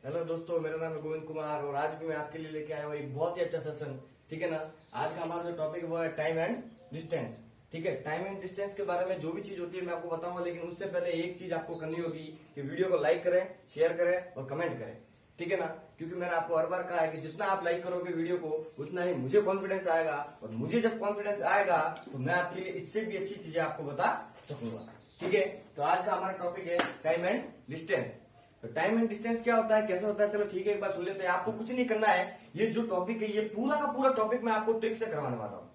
Hello दोस्तों, मेरा नाम है गोविंद कुमार और आज भी मैं आपके लिए लेके आया हूँ एक बहुत ही अच्छा सेशन। ठीक है ना। आज का हमारा जो टॉपिक है वो है टाइम एंड डिस्टेंस। ठीक है, टाइम एंड डिस्टेंस के बारे में जो भी चीज होती है मैं आपको बताऊंगा, लेकिन उससे पहले एक चीज आपको करनी होगी कि वीडियो को लाइक करें, शेयर करें और कमेंट करें। ठीक है ना, क्योंकि मैंने आपको हर बार कहा है कि जितना आप लाइक करोगे वीडियो को उतना ही मुझे कॉन्फिडेंस आएगा, और मुझे जब कॉन्फिडेंस आएगा तो मैं आपके लिए इससे भी अच्छी चीजें आपको बता सकूंगा। ठीक है, तो आज का हमारा टॉपिक है टाइम एंड डिस्टेंस। तो टाइम एंड डिस्टेंस क्या होता है, कैसे होता है, चलो ठीक है एक बार सुन लेते हैं। आपको कुछ नहीं करना है, ये जो टॉपिक है ये पूरा का पूरा टॉपिक मैं आपको ट्रिक से करवाने वाला हूँ।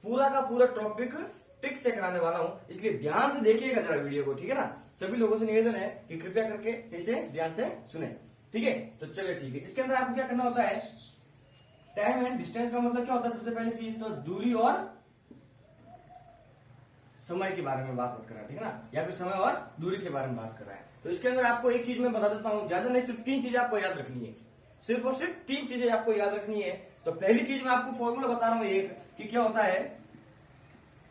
पूरा का पूरा टॉपिक ट्रिक से कराने वाला हूँ, इसलिए ध्यान से देखिएगा जरा वीडियो को। ठीक है ना, सभी लोगों से निवेदन है कि कृपया करके इसे ध्यान से सुने। ठीक है, तो चलिए ठीक है। इसके अंदर आपको क्या करना होता है, टाइम एंड डिस्टेंस का मतलब क्या होता है, सबसे पहली चीज तो दूरी और समय के बारे में बात कर रहा है। ठीक है ना, या फिर समय और दूरी के बारे में बात कर रहा है। तो इसके अंदर आपको एक चीज मैं बता देता हूं, ज्यादा नहीं, सिर्फ 3 चीजें आपको याद रखनी है। सिर्फ और सिर्फ 3 चीजें आपको याद रखनी है। तो पहली चीज मैं आपको फॉर्मूला बता रहा हूं एक, कि क्या होता है,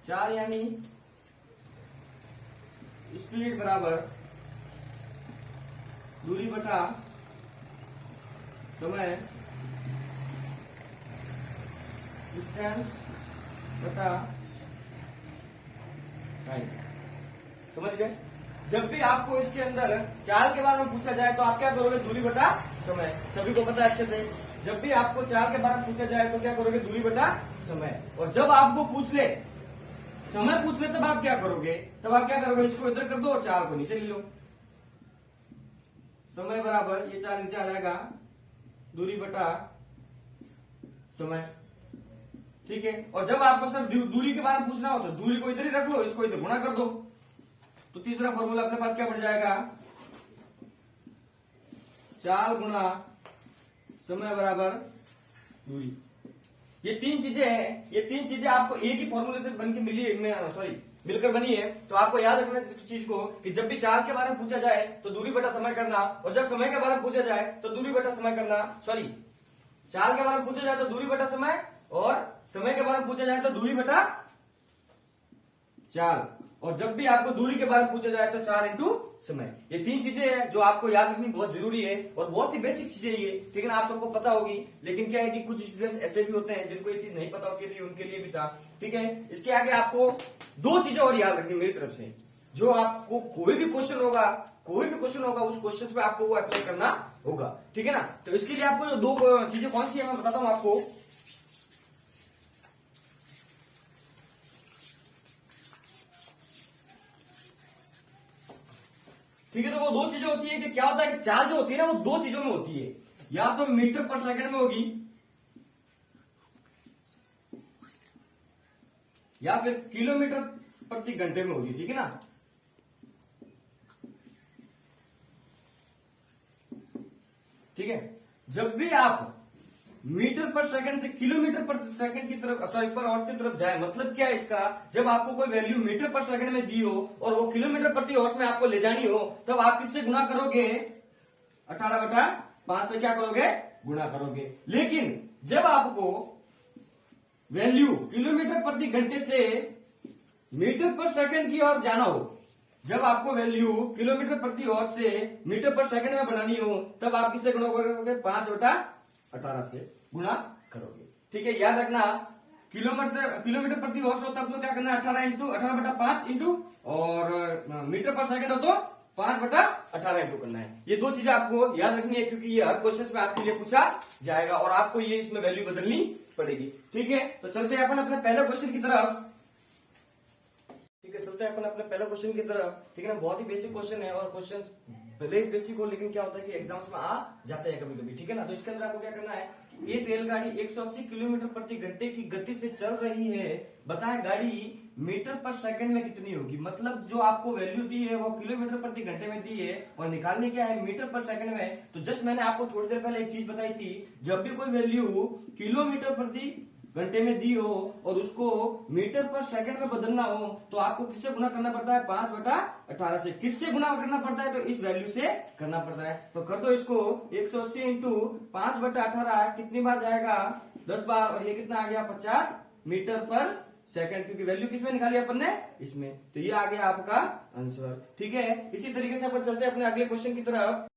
4 यानी स्पीड बराबर दूरी बटा समय, डिस्टेंस बटा टाइम। समझ गए। जब भी आपको इसके अंदर चाल के बारे में पूछा जाए तो आप क्या करोगे, दूरी बटा समय। सभी को पता है अच्छे से, जब भी आपको चाल के बारे में पूछा जाए तो क्या करोगे, दूरी बटा समय। और जब आपको पूछ ले, समय पूछ ले, तब आप क्या करोगे, इसको इधर कर दो और चाल को नीचे ले लो। समय बराबर ये चाल नीचे आ जाएगा, दूरी बटा समय। ठीक है, और जब आपको सर दूरी के बारे में पूछना हो तो दूरी को इधर ही रख लो, इसको इधर गुणा कर दो। तो तीसरा फॉर्मूला अपने पास क्या बन जाएगा, चाल गुणा समय बराबर दूरी। ये 3 चीजें हैं, ये 3 चीजें आपको एक ही फॉर्मूले से बन के मिलकर बनी है। तो आपको याद रखना है इस चीज को कि जब भी चाल के बारे में पूछा जाए तो दूरी बटा समय करना, और जब समय के बारे में पूछा जाए तो दूरी बटा समय करना। चाल के बारे में पूछा जाए तो दूरी बटा समय, और समय के बारे में पूछा जाए तो दूरी बटा चाल। और जब भी आपको दूरी के बारे में पूछा जाए तो 4 इंटू समय। ये 3 चीजें हैं जो आपको याद रखनी बहुत जरूरी है, और बहुत ही बेसिक चीजें ये, ठीक है ना, आप सबको पता होगी। लेकिन क्या है कि कुछ स्टूडेंट्स ऐसे भी होते हैं जिनको ये चीज नहीं पता होती है, उनके लिए भी था। ठीक है, इसके आगे आपको 2 चीजें और याद रखनी मेरी तरफ से। जो आपको कोई भी क्वेश्चन होगा उस क्वेश्चन पे आपको वो अप्लाई करना होगा। ठीक है ना, तो इसके लिए आपको जो 2 चीजें कौन सी है मैं बताता हूं आपको। ठीक है, तो वो 2 चीजें होती है कि क्या होता है कि चाल जो होती है ना वो 2 चीजों में होती है, या तो मीटर पर सेकंड में होगी या फिर किलोमीटर प्रति घंटे में होगी। ठीक है ना, ठीक है, जब भी आप मीटर पर सेकंड से किलोमीटर पर सेकंड की तरफ, पर आवर्स की तरफ जाए, मतलब क्या है इसका, जब आपको कोई वैल्यू मीटर पर सेकंड में दी हो और वो किलोमीटर प्रति आवर्स में आपको ले जानी हो, तब आप किससे गुणा करोगे, 18/5 से क्या करोगे, गुणा करोगे। लेकिन जब आपको वैल्यू किलोमीटर प्रति घंटे से मीटर पर सेकंड की ओर जाना हो, जब आपको वैल्यू किलोमीटर प्रति आवर से मीटर पर सेकंड में बनानी हो, तब आप किससे गुणा करोगे, 5/18 से गुणा करोगे। ठीक है, याद रखना, किलोमीटर प्रति आवर हो तब तो क्या करना है, 18/5 इंटू, और मीटर पर सेकंड हो तो 5/18 इंटू करना है। ये 2 चीजें आपको याद रखनी है, क्योंकि ये हर क्वेश्चन में आपके लिए पूछा जाएगा और आपको ये इसमें वैल्यू बदलनी पड़ेगी। ठीक है, तो चलते हैं अपन अपने पहले क्वेश्चन की तरफ। ठीक है, चलते हैं अपन अपने पहले क्वेश्चन की तरफ। ठीक है ना, बहुत ही बेसिक क्वेश्चन है, और क्वेश्चन भले ही बेसिक हो लेकिन क्या होता है कि एग्जाम्स में आ जाते हैं कभी कभी। ठीक है ना, तो इसके अंदर आपको क्या करना है, एक रेलगाड़ी 180 किलोमीटर प्रति घंटे की गति से चल रही है, बताएं गाड़ी मीटर पर सेकंड में कितनी होगी। मतलब जो आपको वैल्यू दी है वो किलोमीटर प्रति घंटे में दी है, और निकालने क्या है, मीटर पर सेकंड में। तो जस्ट मैंने आपको थोड़ी देर पहले एक चीज बताई थी, जब भी कोई वैल्यू किलोमीटर प्रति घंटे में दी हो और उसको मीटर पर सेकंड में बदलना हो, तो आपको किससे गुणा करना पड़ता है, 5/18 से। किससे गुणा करना पड़ता है, तो इस वैल्यू से करना पड़ता है। तो कर दो इसको, 180 इंटू 5/18 कितनी बार जाएगा, 10 बार, और ये कितना आ गया, 50 मीटर पर सेकंड, क्योंकि वैल्यू किसमें निकाली अपन ने, इसमें। तो ये आ गया आपका आंसर। ठीक है, इसी तरीके से अपन चलते हैं अपने अगले क्वेश्चन की तरफ।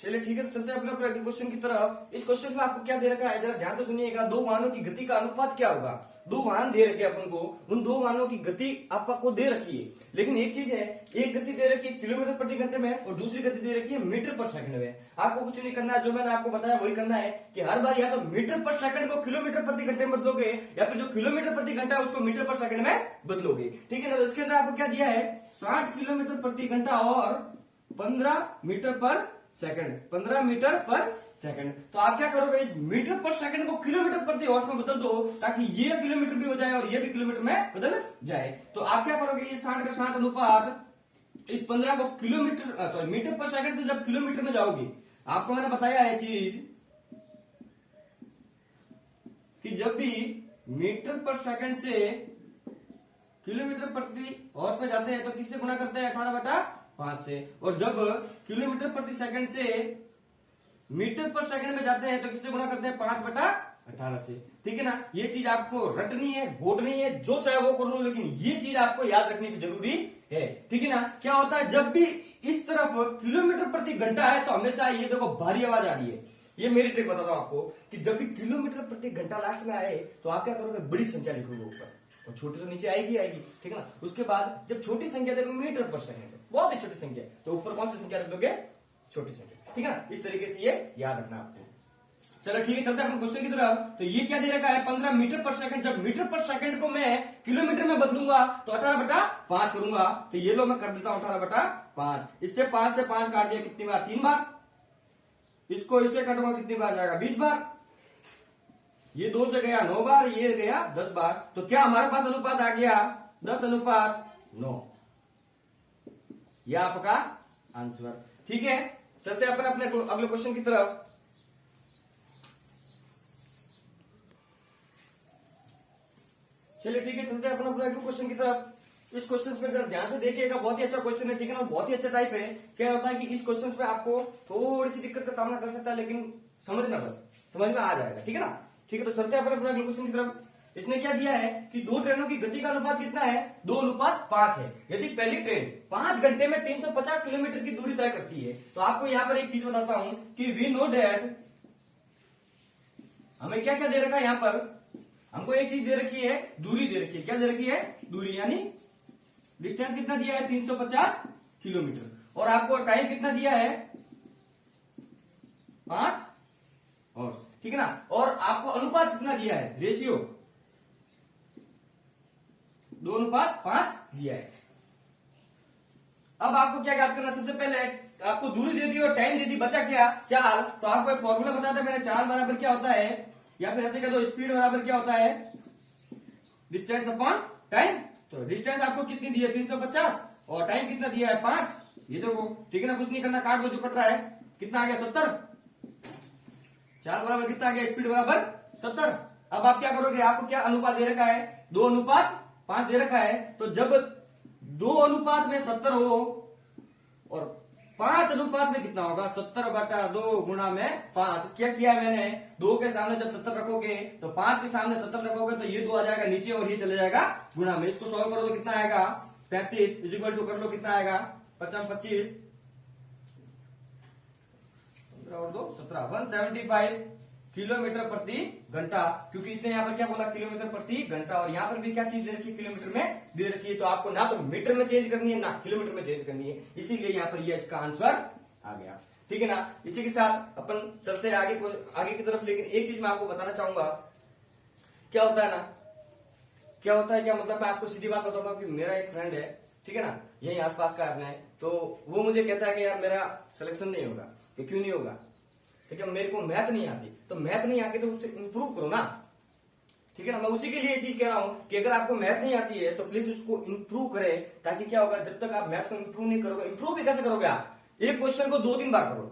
चलिए ठीक है, तो चलते हैं अपने अगले क्वेश्चन की तरफ। इस क्वेश्चन में आपको क्या दे रखा है, जरा ध्यान से सुनिएगा। दो वाहनों की गति का अनुपात क्या होगा। दो वाहन दे रखे अपन को, उन दो वाहनों की गति आपको दे रखी है, लेकिन एक चीज है, एक गति दे रखी है किलोमीटर प्रति घंटे में और दूसरी गति दे रखी है मीटर पर सेकंड में। आपको कुछ नहीं करना है, जो मैंने आपको बताया वही करना है कि हर बार या तो मीटर पर सेकंड को किलोमीटर प्रति घंटे में बदलोगे या फिर जो किलोमीटर प्रति घंटा है उसको मीटर पर सेकंड में बदलोगे। ठीक है ना। तो इसके अंदर आपको क्या दिया है, 60 किलोमीटर प्रति घंटा और 15 मीटर पर सेकंड, 15 मीटर पर सेकंड। तो आप क्या करोगे, इस मीटर पर सेकंड को किलोमीटर प्रति हॉर्स में बदल दो ताकि ये किलोमीटर भी हो जाए और ये भी किलोमीटर में बदल जाए। तो आप क्या करोगे, ये 60 का 60 अनुपात इस 15 को किलोमीटर सॉरी मीटर पर सेकंड से जब किलोमीटर में जाओगे, आपको मैंने बताया है चीज कि जब भी मीटर पर सेकंड से किलोमीटर प्रति हॉर्स में जाते हैं तो किससे गुणा करते हैं, 18/5 से। और जब किलोमीटर प्रति सेकंड से मीटर पर सेकंड में जाते हैं तो किससे गुणा करते हैं, 5/18 से। ठीक है ना। ये चीज आपको रटनी है, घोटनी है, जो चाहे वो कर लो, लेकिन ये चीज आपको याद रखनी भी जरूरी है। ठीक है ना। क्या होता है, जब भी इस तरफ किलोमीटर प्रति घंटा है तो हमेशा ये देखो भारी आवाज आ रही है। ये मेरी ट्रिक बताता हूं आपको कि जब भी किलोमीटर प्रति घंटा लास्ट में आए तो आप क्या करोगे, बड़ी संख्या लिखोगे ऊपर और छोटी तो नीचे आएगी आएगी। ठीक है ना। उसके बाद जब छोटी संख्या देखो मीटर पर सेकंड, बहुत ही छोटी संख्या, तो ऊपर कौन सी संख्या रख दोगे, छोटी संख्या। ठीक है ना। इस तरीके से ये याद रखना आपको। चलो ठीक है, चलते हैं अपन क्वेश्चन की तरफ। तो ये क्या दे रखा है, 15 मीटर पर सेकंड। जब मीटर पर सेकंड को मैं किलोमीटर में बदलूंगा तो 18/5 करूंगा। तो ये लो मैं कर देता हूं 18/5। इससे 5 से 5 काट दिया, कितनी बार, 3 बार। इसको इससे काटूंगा, कितनी बार जाएगा, 20 बार। ये 2 से गया 9 बार, ये गया 10 बार। तो क्या हमारे पास अनुपात आ गया, 10/9। यह आपका आंसर। ठीक है, चलते हैं अपन अपने अगले क्वेश्चन की तरफ। चलिए ठीक है, चलते हैं अपन अपने अगले क्वेश्चन की तरफ। इस क्वेश्चन में जरा ध्यान से देखिएगा, बहुत ही अच्छा क्वेश्चन है। ठीक है ना, बहुत ही अच्छा टाइप है। क्या होता है कि इस क्वेश्चन में आपको थोड़ी सी दिक्कत का सामना कर सकता है, लेकिन समझना, बस समझ में आ जाएगा। ठीक है ना। ठीक है, तो चलते हैं अपन अपने अगले क्वेश्चन की तरफ। इसने क्या दिया है कि दो ट्रेनों की गति का अनुपात कितना है, 2:5 है। यदि पहली ट्रेन 5 घंटे में 350 किलोमीटर की दूरी तय करती है, तो आपको यहां पर एक चीज बताता हूं कि वी नो डेट, हमें क्या क्या दे रखा है, यहां पर हमको एक चीज दे रखी है, दूरी दे रखी है। क्या दे रखी है, दूरी, यानी डिस्टेंस कितना दिया है, 350 किलोमीटर। और आपको टाइम कितना दिया है, 5 हॉर्स। ठीक है ना। और आपको अनुपात कितना दिया है, रेशियो 2:5 दिया है। अब आपको क्या याद करना, सबसे पहले आपको दूरी दे दी और टाइम दे दी, बचा क्या, चाल। तो आपको एक फॉर्मूला बताया था मैंने, चाल बराबर क्या होता है, या फिर ऐसे कह दो, स्पीड बराबर क्या होता है, डिस्टेंस अपॉन टाइम। तो डिस्टेंस आपको कितनी दी है, 350, और टाइम कितना दिया है, 5। ये देखो, ठीक है ना, कुछ नहीं करना, काट दो जो कट रहा है। कितना आ गया, 70। चाल बराबर कितना आ गया, स्पीड बराबर 70। अब आप क्या करोगे, आपको क्या अनुपात दे रखा है, 2:5 दे रखा है। तो जब 2 में 70 हो और 5 में कितना होगा, 70/2 गुणा में 5। क्या किया है मैंने, 2 के सामने जब 70 रखोगे तो 5 के सामने 70 रखोगे तो ये 2 आ जाएगा नीचे और ये चले जाएगा गुणा में। इसको सॉल्व करो तो कितना आएगा, 35 इक्वल टू कर लो, कितना आएगा, 5 25 15 और 2 17, 175 किलोमीटर प्रति घंटा। क्योंकि इसने यहाँ पर क्या बोला, किलोमीटर प्रति घंटा, और यहाँ पर भी क्या चीज दे रखी है, किलोमीटर में दे रखी है। तो आपको ना तो मीटर में चेंज करनी है ना किलोमीटर में चेंज करनी है, इसीलिए यहाँ पर ये इसका आंसर आ गया। ठीक है ना। इसी के साथ अपन चलते हैं आगे की तरफ। लेकिन एक चीज मैं आपको बताना चाहूंगा, क्या होता है ना, क्या होता है, क्या मतलब, मैं आपको सीधी बात बताता हूँ कि मेरा एक फ्रेंड है, ठीक है ना, यही आसपास का अपने, तो वो मुझे कहता है कि यार मेरा सिलेक्शन नहीं होगा। तो क्यों नहीं होगा, क्योंकि मेरे को मैथ नहीं आती। तो मैथ नहीं आती तो उससे इंप्रूव करो ना। ठीक है ना। मैं उसी के लिए ये चीज कह रहा हूं कि अगर आपको मैथ नहीं आती है तो प्लीज उसको इंप्रूव करें, ताकि क्या होगा, जब तक आप मैथ को इंप्रूव नहीं करोगे, इंप्रूव भी कैसे करोगे आप, एक क्वेश्चन को 2-3 बार करो।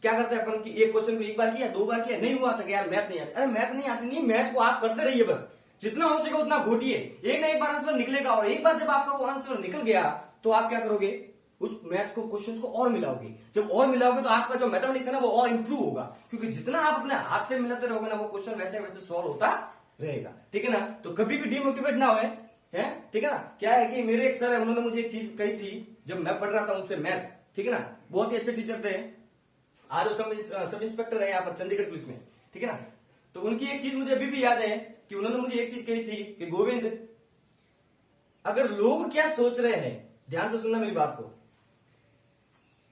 क्या करते हैं अपन कि एक क्वेश्चन को 1 बार किया, 2 बार किया, नहीं हुआ था कि यार मैथ नहीं आती। अरे मैथ नहीं आती, नहीं, मैथ को आप करते रहिए, बस जितना हो सके उतना घोटिए, एक ना एक बार आंसर निकलेगा। और एक बार जब आपका वो आंसर निकल गया तो आप क्या करोगे, उस मैथ को, क्वेश्चंस को और मिलाओगे। जब और मिलाओगे तो आपका जो मैथमेटिक्स है ना वो और इंप्रूव होगा, क्योंकि जितना आप अपने हाथ से मिलाते रहोगे ना वो क्वेश्चन वैसे वैसे सॉल्व होता रहेगा। ठीक है ना। तो कभी भी डिमोटिवेट ना होए, है, ठीक है ना। क्या है कि मेरे एक सर है, उन्होंने मुझे एक चीज कही थी जब मैं पढ़ रहा था उनसे मैथ, ठीक है ना, बहुत ही अच्छे टीचर थे। आज वो सब इंस्पेक्टर है यहाँ पर चंडीगढ़ पुलिस में, ठीक है ना। तो उनकी एक चीज मुझे अभी भी याद है कि उन्होंने मुझे एक चीज कही थी कि गोविंद, अगर लोग क्या सोच रहे हैं, ध्यान से सुनना मेरी बात को,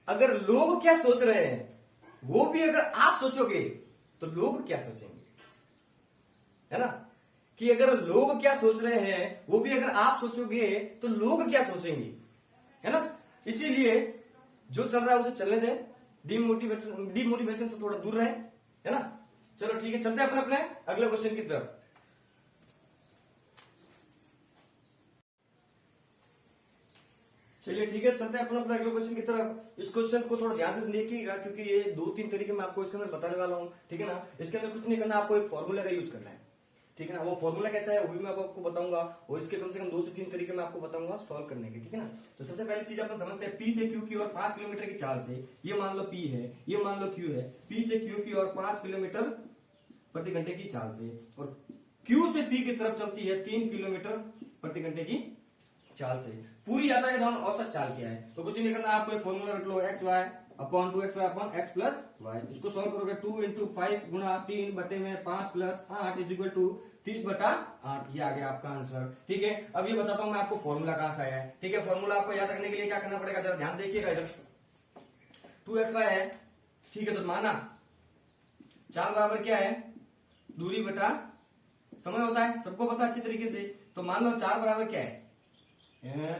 अगर लोग क्या सोच रहे हैं वो भी अगर आप सोचोगे तो लोग क्या सोचेंगे, है ना। कि अगर लोग क्या सोच रहे हैं वो भी अगर आप सोचोगे तो लोग क्या सोचेंगे, है ना। इसीलिए जो चल रहा है उसे चलने दें, डिमोटिवेशन से थोड़ा दूर रहे, है ना। चलो ठीक है, चलते हैं अपने अपने अगले क्वेश्चन की तरफ। चलिए ठीक है, चलते हैं अपने अपने अगले क्वेश्चन की तरफ। इस क्वेश्चन को थोड़ा ध्यान से देखिएगा क्योंकि ये 2-3 तरीके मैं आपको इसके अंदर बताने वाला हूं, ठीक है ना। इसके अंदर कुछ नहीं करना, आपको एक फॉर्मूला का यूज करना है, ठीक है ना। वो फॉर्मूला कैसा है वो भी मैं आपको बताऊंगा और इसके कम से कम 2 से 3 तरीके मैं आपको बताऊंगा सॉल्व करने के, ठीक है ना। तो सबसे पहले चीज अपन समझते हैं, पी से क्यू की ओर 5 किलोमीटर की चाल से, ये मान लो पी है, ये मान लो क्यू है, पी से क्यू की ओर 5 किलोमीटर प्रति घंटे की चाल से और क्यू से पी की तरफ चलती है 3 किलोमीटर प्रति घंटे की चाल से। पूरी यात्रा के दौरान औसत चाल क्या है, तो कुछ नहीं करना, आपको एक फॉर्मूला रख लो, x y upon 2 XY upon x plus y. इसको सॉल्व करोगे 2 इंटू 5 गुणा 3 बटे में 5 प्लस 8 इज इक्वल टू 30 बटा 8। ये आ गया आपका आंसर, ठीक है। अब ये बताता हूं मैं आपको फॉर्मूला कहां से आया है, ठीक है। फॉर्मूला आपको याद रखने के लिए क्या करना पड़ेगा, जरा ध्यान देखिएगा इधर। 2XY है, ठीक है, तो माना चाल बराबर क्या है, दूरी बटा समय होता है, सबको पता अच्छी तरीके से। तो मान लो चाल बराबर क्या है,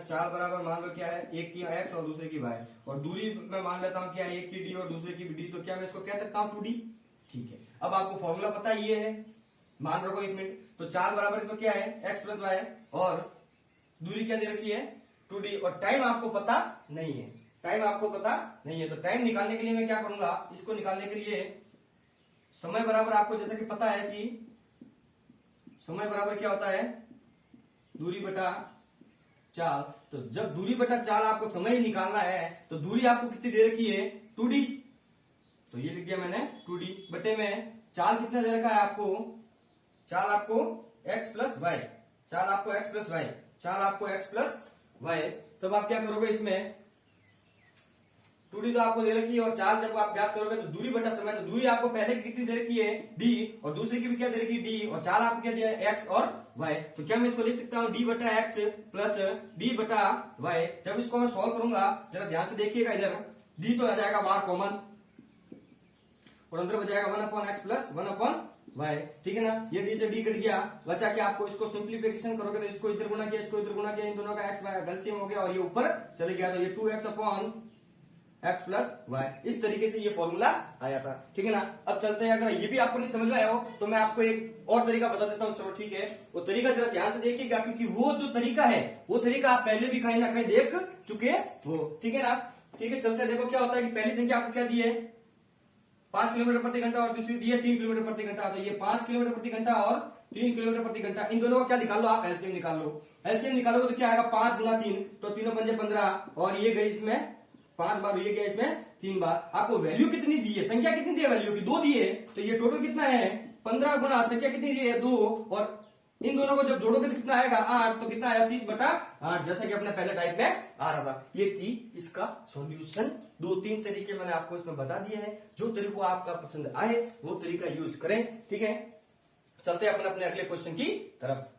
चाल बराबर मान लो क्या है, एक की एक्स और दूसरे की वाई, और दूरी मैं मान लेता हूं क्या है, एक की डी और दूसरे की डी, तो क्या मैं इसको कह सकता हूं 2D, ठीक है। अब आपको फॉर्मूला पता ये है, मान रखो 1 मिनट। तो चाल बराबर तो क्या है, एक्स प्लस वाई, और दूरी क्या दे रखी है 2D, और टाइम आपको पता नहीं है, टाइम आपको पता नहीं है। तो टाइम निकालने के लिए मैं क्या करूंगा, इसको निकालने के लिए समय बराबर आपको जैसा कि पता है कि समय बराबर क्या होता है, दूरी बटा चाल। तो जब दूरी बटा चाल आपको समय ही निकालना है तो दूरी आपको कितनी दे रखी है 2D, तो ये लिख दिया मैंने 2D बटे में चाल कितना दे रखा है आपको, चाल आपको x प्लस वाई, चाल आपको x प्लस वाई, चाल आपको x प्लस वाई। तब आप क्या करोगे, इसमें 2D तो आपको दे रखी है और चाल जब आप ज्ञात करोगे तो दूरी बटा समय, तो दूरी आपको पहले की कितनी दे रखी है d, और दूसरी की भी क्या दे रखी है d, और चाल आपको क्या दिया है x और y। तो क्या मैं इसको लिख सकता हूं d बटा x प्लस d बटा y। जब इसको मैं सॉल्व करूंगा जरा ध्यान से देखिएगा, इधर d तो आ जाएगा बाहर कॉमन और अंदर बचाएगा 1 upon x plus 1 upon y, ठीक है ना। ये d से d कट गया, बचा के आपको इसको सिंप्लीफिकेशन करोगे तो इसको इधर गुणा किया, इसको इधर गुणा किया, इन दोनों का x y एलसीएम हो गया और ये ऊपर चले गया, तो ये 2x upon x plus Y. इस तरीके से ये फॉर्मूला आया था, ठीक है ना। अब चलते हैं, अगर ये भी आपको नहीं समझ में आया हो तो मैं आपको एक और तरीका बता देता हूं, चलो ठीक है। वो तरीका जरा ध्यान से देखिएगा क्योंकि वो जो तरीका है वो तरीका आप पहले भी कहीं ना कहीं देख चुके हो, ठीक है ना। ठीक है, चलते हैं, देखो क्या होता है कि पहली संख्या आपको क्या दी है 5 किलोमीटर प्रति घंटा और दूसरी दी है 3 किलोमीटर प्रति घंटा। तो ये 5 किलोमीटर प्रति घंटा और 3 किलोमीटर प्रति घंटा, इन दोनों को क्या निकाल लो आप, एलसीएम निकाल लो। एलसीएम निकालोगे तो क्या आएगा 5 गुना 3, तो 3 पंजे 15, और ये गई इसमें 5 बार, ये गया इसमें 3 बार। आपको वैल्यू कितनी दी है, संख्या कितनी दी है वैल्यू की 2 दी है, तो ये टोटल कितना है 15 गुना संख्या कितनी दी है 2, और इन दोनों को जब जोड़ोगे तो कितना आएगा 8, तो कितना आया 30 बटा 8, जैसा कि अपने पहले टाइप में आ रहा था। ये थी इसका सॉल्यूशन। 2-3 तरीके मैंने आपको इसमें बता दिए हैं, जो तरीका आपका पसंद आए वो तरीका यूज करें, ठीक है। चलते हैं अपने अगले क्वेश्चन की तरफ।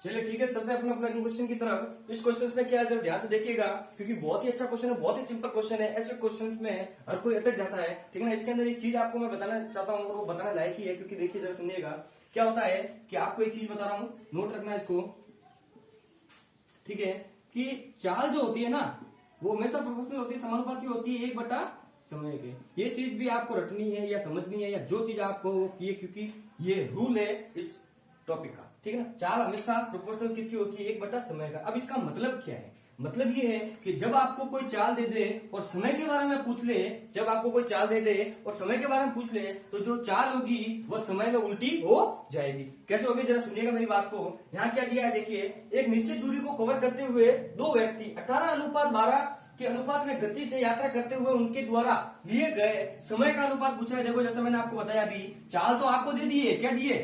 चलिए ठीक है, चलते हैं अपने अगले क्वेश्चन की तरफ। इस क्वेश्चन में क्या है जरा ध्यान से देखिएगा क्योंकि बहुत ही अच्छा क्वेश्चन है, बहुत ही सिंपल क्वेश्चन है। ऐसे क्वेश्चंस में हर कोई अटक जाता है, ठीक है ना। इसके अंदर एक चीज आपको मैं बताना चाहता हूँ और वो बताना लायक ही है, क्योंकि देखिए जरा सुनिएगा क्या होता है कि आपको एक चीज बता रहा हूँ, नोट रखना इसको, ठीक है। कि चाल जो होती है ना वो हमेशा प्रोपोर्शनल होती है, समानुपाती होती है 1 बटा समय के। ये चीज भी आपको रटनी है या समझनी है, या जो चीज आपको किए, क्योंकि ये रूल है इस टॉपिक का, ठीक है ना। चाल हमेशा प्रोपोर्शनल किसकी होती है 1 बटा समय का। अब इसका मतलब क्या है, मतलब ये है कि जब आपको कोई चाल दे दे और समय के बारे में पूछ ले, जब आपको कोई चाल दे दे और समय के बारे में पूछ ले, तो जो चाल होगी वह समय में उल्टी हो जाएगी। कैसे होगी जरा सुनिएगा मेरी बात को। यहाँ क्या दिया है देखिए, एक निश्चित दूरी को कवर करते हुए 2 व्यक्ति 18:12 के अनुपात में गति से यात्रा करते हुए उनके द्वारा लिए गए समय का अनुपात पूछा है। देखो जैसे मैंने आपको बताया अभी, चाल तो आपको दे दी है, क्या दिए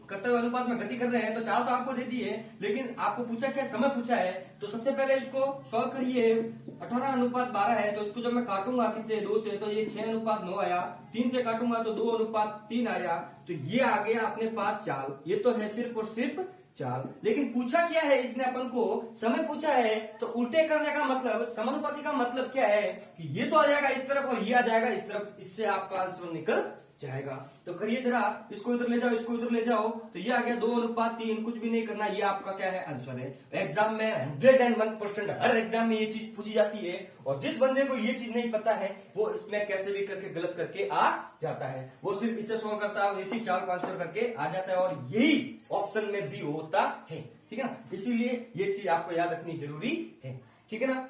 करते हुए अनुपात में गति कर रहे हैं, तो चाल तो आपको दे दी है, लेकिन आपको पूछा क्या, समय पूछा है। तो सबसे पहले इसको सॉल्व करिए। 18:12 है, तो इसको जब मैं काटूंगा किससे, 2 से, तो ये 6:9 आया। 3 से काटूंगा तो 2:3 आया। तो ये आ गया अपने पास चाल। ये तो है सिर्फ और सिर्फ चाल। लेकिन पूछा क्या है इसने अपन को, समय पूछा है। तो उल्टे करने का मतलब, समानुपाती का मतलब क्या है कि ये तो आ जाएगा इस तरफ और ये आ जाएगा इस तरफ, इससे आपका आंसर निकल जाएगा। तो करिए जरा, इसको इधर ले जाओ, इसको इधर ले जाओ, तो ये आ गया 2:3। कुछ भी नहीं करना, ये आपका क्या है, आंसर है। एग्जाम में 101% हर एग्जाम में ये चीज पूछी जाती है, और जिस बंदे को ये चीज नहीं पता है वो इसमें कैसे भी करके गलत करके आ जाता है। वो सिर्फ इससे सॉल्व करता है और इसी चाल को आंसर करके आ जाता है, और यही ऑप्शन में भी होता है। ठीक है ना, इसीलिए ये चीज आपको याद रखनी जरूरी है। ठीक है ना,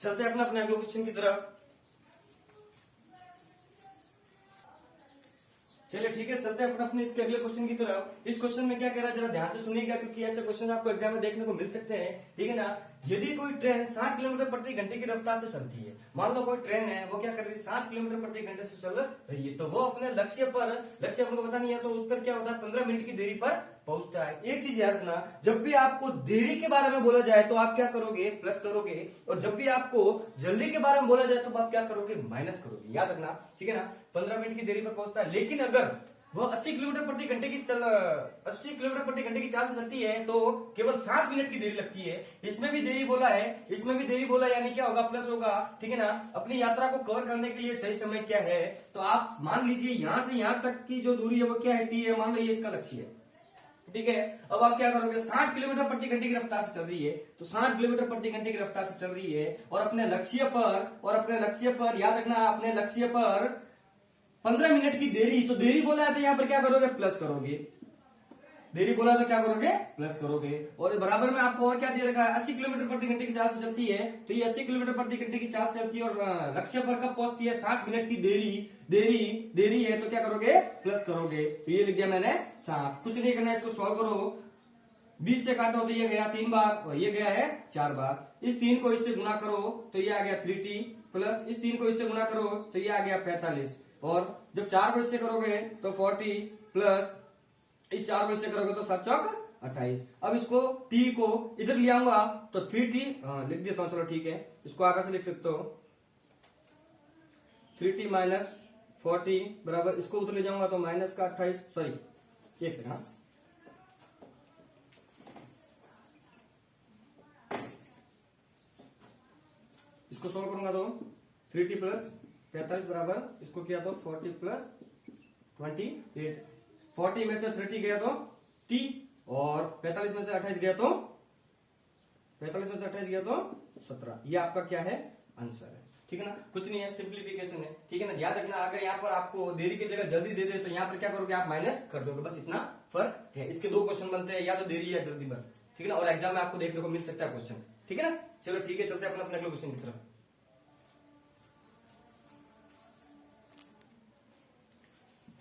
चलते हैं अपने अगले क्वेश्चन की तरफ। चलिए ठीक है, चलते हैं अपने इसके अगले क्वेश्चन की तरफ। इस क्वेश्चन में क्या कह रहा है, जरा ध्यान से सुनिएगा, क्योंकि ऐसे क्वेश्चन आपको एग्जाम में देखने को मिल सकते हैं। ठीक है ना, यदि कोई ट्रेन 60 किलोमीटर प्रति घंटे की रफ्तार से चलती है, मान लो कोई ट्रेन है वो क्या कर रही है, 60 किलोमीटर प्रति घंटे से चल रही है, तो वो अपने लक्ष्य अपन को पता नहीं है, तो उस पर क्या होता है, 15 मिनट की देरी पर पहुंचता है। एक चीज याद रखना, जब भी आपको देरी के बारे में बोला जाए तो आप क्या करोगे, प्लस करोगे, और जब भी आपको जल्दी के बारे में बोला जाए तो आप क्या करोगे, माइनस करोगे। याद रखना, ठीक है ना, 15 मिनट की देरी पर पहुंचता है। लेकिन अगर वो 80 किलोमीटर प्रति घंटे की चाल से चलती है तो केवल 60 मिनट की देरी लगती है। इसमें भी देरी बोला है, इसमें भी देरी बोला, यानी क्या होगा, प्लस होगा। ठीक है ना, अपनी यात्रा को कवर करने के लिए सही समय क्या है, तो आप मान लीजिए यहां से यहां तक की जो दूरी है वो क्या है, टी है, मान लो ये इसका लक्ष्य है। ठीक है, अब आप क्या करोगे, 60 किलोमीटर प्रति घंटे की रफ्तार से चल रही है, तो 60 किलोमीटर प्रति घंटे की रफ्तार से चल रही है, और अपने लक्ष्य पर याद रखना, अपने लक्ष्य पर 15 मिनट की देरी, तो देरी बोला है तो यहां पर क्या करोगे, प्लस करोगे। देरी बोला तो क्या करोगे, प्लस करोगे। और बराबर में आपको और क्या दे रखा है, 80 किलोमीटर प्रति घंटे की चाल से चलती है, तो ये 80 किलोमीटर प्रति घंटे की चाल से चलती है, और लक्ष्य पर कब पहुंचती है, 60 मिनट की देरी है, तो क्या करोगे, प्लस करोगे। तो ये लिख दिया मैंने 60। कुछ नहीं करना, इसको सॉल्व करो। 20 से काटो तो ये गया 3 बार, और ये गया है 4 बार। इस 3 को इससे गुना करो तो ये आ गया 3t, प्लस इस 3 को इससे गुना करो तो ये आ गया 45, और जब 4 को इससे करोगे तो 40, प्लस इस 4 को इससे करोगे तो 7 चौक 28। अब इसको t को इधर ले आऊंगा तो 3t लिख देता हूं, चलो ठीक है, इसको आगे से लिख सकते हो 3t माइनस 40 बराबर, इसको उधर ले जाऊंगा तो माइनस का 28, सॉरी एक सेकंड, इसको सोल्व करूंगा तो 3t प्लस 45 बराबर, इसको किया तो 40 प्लस 28। 40 में से 30 गया तो t, और 45 में से 28 गया तो 17। ये आपका क्या है, आंसर है। ठीक है ना, कुछ नहीं है, सिंप्लीफिकेशन है। ठीक है ना, याद रखना, अगर यहाँ पर आपको देरी की जगह जल्दी दे दे तो यहाँ पर क्या करोगे, आप माइनस कर दोगे, बस इतना फर्क है। इसके 2 क्वेश्चन बनते हैं, या तो देरी या जल्दी, बस। ठीक है ना, और एग्जाम में आपको देखने को मिल सकता है क्वेश्चन। ठीक है ना, चलो ठीक है, चलते हैं अपने अगले क्वेश्चन की तरफ।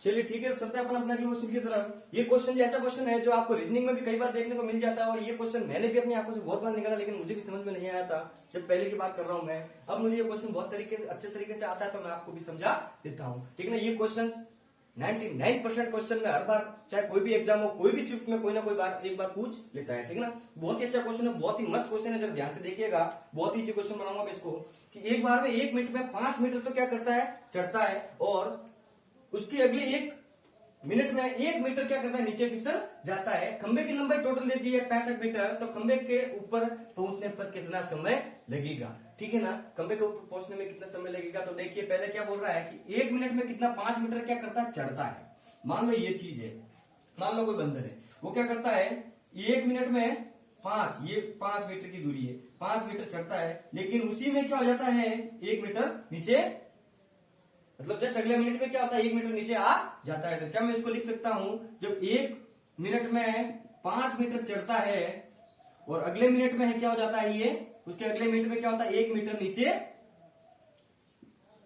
चलिए ठीक है, चलते हैं अपन अपने अगले क्वेश्चन की तरफ। ये क्वेश्चन ऐसा क्वेश्चन है जो आपको रीजनिंग में भी कई बार देखने को मिल जाता है, और ये क्वेश्चन मैंने भी अपनी आंखों से बहुत बार निकाला, लेकिन मुझे भी समझ में नहीं आया था जब पहले की बात कर रहा हूं मैं। अब मुझे ये क्वेश्चन बहुत अच्छे तरीके से आता है, तो मैं आपको भी समझा देता हूँ। ठीक है ना, ये क्वेश्चन 99% क्वेश्चन में हर बार, चाहे कोई भी एग्जाम हो, कोई भी शिफ्ट में कोई ना कोई बार एक बार पूछ लेता है। ठीक है ना, बहुत ही अच्छा क्वेश्चन है, बहुत ही मस्त क्वेश्चन है, जरा ध्यान से देखिएगा। बहुत ही अच्छे क्वेश्चन बनाऊंगा मैं इसको, कि एक बार में 1 मिनट में 5 मीटर तो क्या करता है, चढ़ता है, और उसकी अगली 1 मिनट में 1 मीटर क्या करता है, नीचे फिसल जाता है। खंबे की लंबाई टोटल देती है 65 मीटर, तो खंबे के ऊपर पहुंचने पर कितना समय लगेगा। ठीक है ना, खंबे के ऊपर पहुंचने में कितना समय लगेगा, तो देखिए पहले क्या बोल रहा है कि 1 मिनट में कितना, 5 मीटर क्या करता है, चढ़ता है। मान लो ये चीज है, मान लो कोई बंदर है, वो क्या करता है, 1 मिनट में 5 मीटर की दूरी है, 5 मीटर चढ़ता है, लेकिन उसी में क्या हो जाता है, 1 मीटर नीचे, मतलब जस्ट अगले मिनट में क्या होता है, 1 मीटर नीचे आ जाता है। तो क्या मैं इसको लिख सकता हूं, जब 1 मिनट में 5 मीटर चढ़ता है और अगले मिनट में है क्या हो जाता है, ये उसके अगले मिनट में क्या होता है, 1 मीटर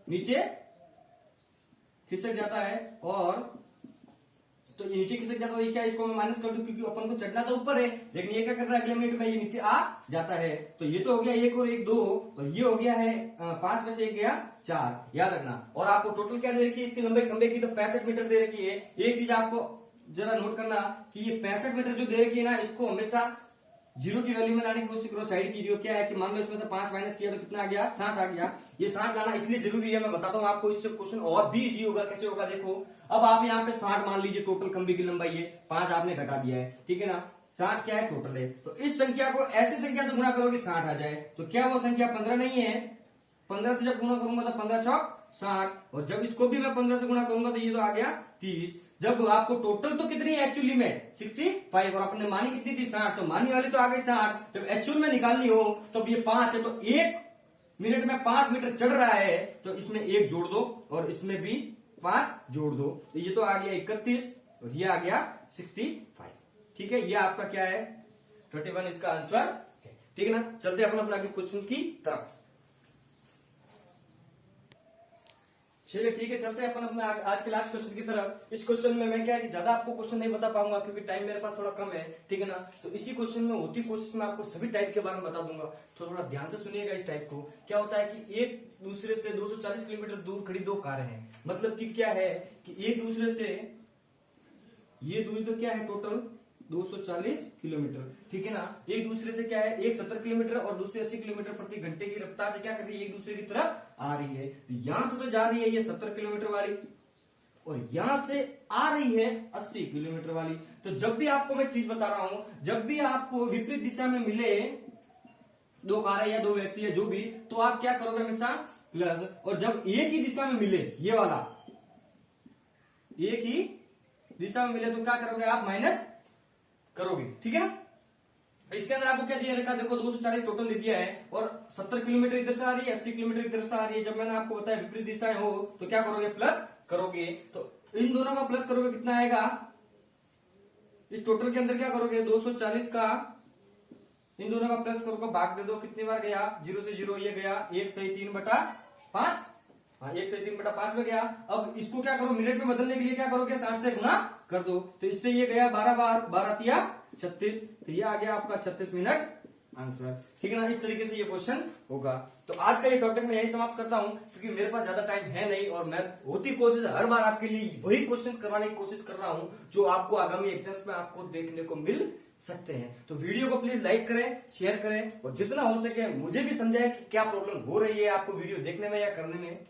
नीचे खिसक जाता है, और तो नीचे खिसक जाता है, ये क्या, इसको मैं माइनस कर दूं, क्योंकि अपन को चढ़ना तो ऊपर है, लेकिन ये क्या कर रहा है, अगले मिनट में ये नीचे आ जाता है। तो ये तो हो गया 1 और 1 2, और ये हो गया है 5 में से 1 गया 4। याद रखना, और आपको टोटल क्या दे रखी है, इसकी लंबाई खंबे की तो 65 मीटर दे रखी है। एक चीज आपको जरा नोट करना कि ये 65 मीटर जो दे रखी है ना, इसको हमेशा जीरो की वैल्यू में लाने की कोशिश करो। साइड की जो क्या है कि मान लो इसमें से 5 माइनस किया तो कितना आ गया, 60 आ गया। ये 60 लाना इसलिए जरूरी है, मैं बताता हूँ आपको, इससे क्वेश्चन और भी इजी होगा। कैसे होगा देखो, अब आप यहाँ पे 60 मान लीजिए टोटल खंभे की लंबाई है, 5 आपने घटा दिया है, ठीक है ना। 60 क्या है टोटल है, तो इस संख्या को ऐसी संख्या से गुणा करोगे 60 आ जाए। तो क्या वो संख्या 15 नहीं है, 15 से जब गुणा करूंगा तो 15 चौक 60, और जब इसको भी मैं 15 से गुणा करूंगा तो ये तो आ गया 30। जब आपको टोटल तो कितनी है एक्चुअली में 65, और आपने मानी कितनी थी 60, तो मानी वाली तो आ गई 60। जब एक्चुअल में निकालनी हो तो ये 5 है, तो 1 मिनट में 5 मीटर चढ़ रहा है, तो इसमें 1 जोड़ दो और इसमें भी 5 जोड़ दो, तो ये तो आ गया 31 और ये आ गया 65। ठीक है, ये आपका क्या है 31 इसका आंसर है। ठीक है ना, चलते हैं अपना क्वेश्चन की तरफ। चलिए ठीक है, चलते हैं अपन अपने आज के लास्ट क्वेश्चन की तरफ। इस क्वेश्चन में मैं क्या है कि ज्यादा आपको क्वेश्चन नहीं बता पाऊंगा क्योंकि टाइम मेरे पास थोड़ा कम है, ठीक है ना। तो इसी क्वेश्चन में होती कोशिश में आपको सभी टाइप के बारे में बता दूंगा, तो थोड़ा ध्यान से सुनिएगा इस टाइप को। क्या होता है कि एक दूसरे से 240 किलोमीटर दूर खड़ी दो कारें हैं, मतलब कि क्या है कि एक दूसरे से ये दूरी तो क्या है टोटल 240 किलोमीटर, ठीक है ना। एक दूसरे से क्या है, एक 70 किलोमीटर और दूसरी 80 किलोमीटर प्रति घंटे की रफ्तार से क्या कर रही है, एक दूसरे की तरफ आ रही है। तो यहां से तो जा रही है ये 70 किलोमीटर वाली, और यहां से आ रही है 80 किलोमीटर वाली। तो जब भी आपको मैं चीज बता रहा हूं, जब भी आपको विपरीत दिशा में मिले दो कारें या दो व्यक्ति है जो भी, तो आप क्या करोगे हमेशा प्लस, और जब एक ही दिशा में मिले, ये वाला एक ही दिशा में मिले तो क्या करोगे आप माइनस करोगे, ठीक है ना। इसके अंदर आपको क्या दिया रखा, देखो 240 टोटल दे दिया है और 70 किलोमीटर इधर से आ रही है, 80 किलोमीटर इधर से आ रही है। जब मैंने आपको बताया विपरीत दिशाएं हो तो क्या करोगे प्लस करोगे, तो इन दोनों का प्लस करोगे कितना आएगा, इस टोटल के अंदर क्या करोगे 240 का इन दोनों का प्लस करोगे, भाग दे दो, कितनी बार गया 0 से 0, ये गया 1 सही 3/5, हाँ 1 सही 3/5 में गया। अब इसको क्या करो मिनट में बदलने के लिए क्या करोगे 60 से गुना कर दो, तो इससे ये गया 12 बार, 12 तिया 36, तो ये आ गया आपका 36 मिनट आंसर, ठीक है ना। इस तरीके से ये क्वेश्चन होगा। तो आज का ये टॉपिक मैं यही समाप्त करता हूं क्योंकि मेरे पास ज्यादा टाइम है नहीं, और मैं होती कोशिश हर बार आपके लिए वही क्वेश्चन करवाने की कोशिश कर रहा हूं जो आपको आगामी एग्जाम्स में आपको देखने को मिल सकते हैं। तो वीडियो को प्लीज लाइक करें, शेयर करें, और जितना हो सके मुझे भी समझाएं कि क्या प्रॉब्लम हो रही है आपको वीडियो देखने में या करने में।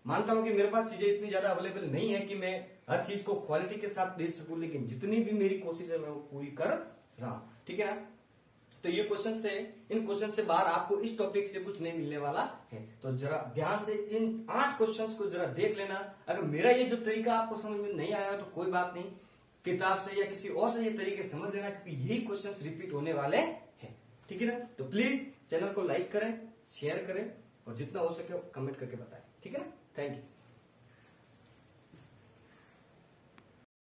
मानता हूं कि मेरे पास चीजें इतनी ज्यादा अवेलेबल नहीं है कि मैं हर चीज को क्वालिटी के साथ दे सकूं, लेकिन जितनी भी मेरी कोशिश है मैं वो पूरी कर रहा हूं, ठीक है ना। तो ये क्वेश्चन थे, इन क्वेश्चन से बाहर आपको इस टॉपिक से कुछ नहीं मिलने वाला है। तो जरा ध्यान से इन 8 क्वेश्चंस को जरा देख लेना। अगर मेरा ये जो तरीका आपको समझ में नहीं आया तो कोई बात नहीं, किताब से या किसी और से ये तरीके समझ लेना, क्योंकि यही क्वेश्चंस रिपीट होने वाले हैं, ठीक है ना। तो प्लीज चैनल को लाइक करें, शेयर करें, और जितना हो सके कमेंट करके बताएं, ठीक है ना। Thank you.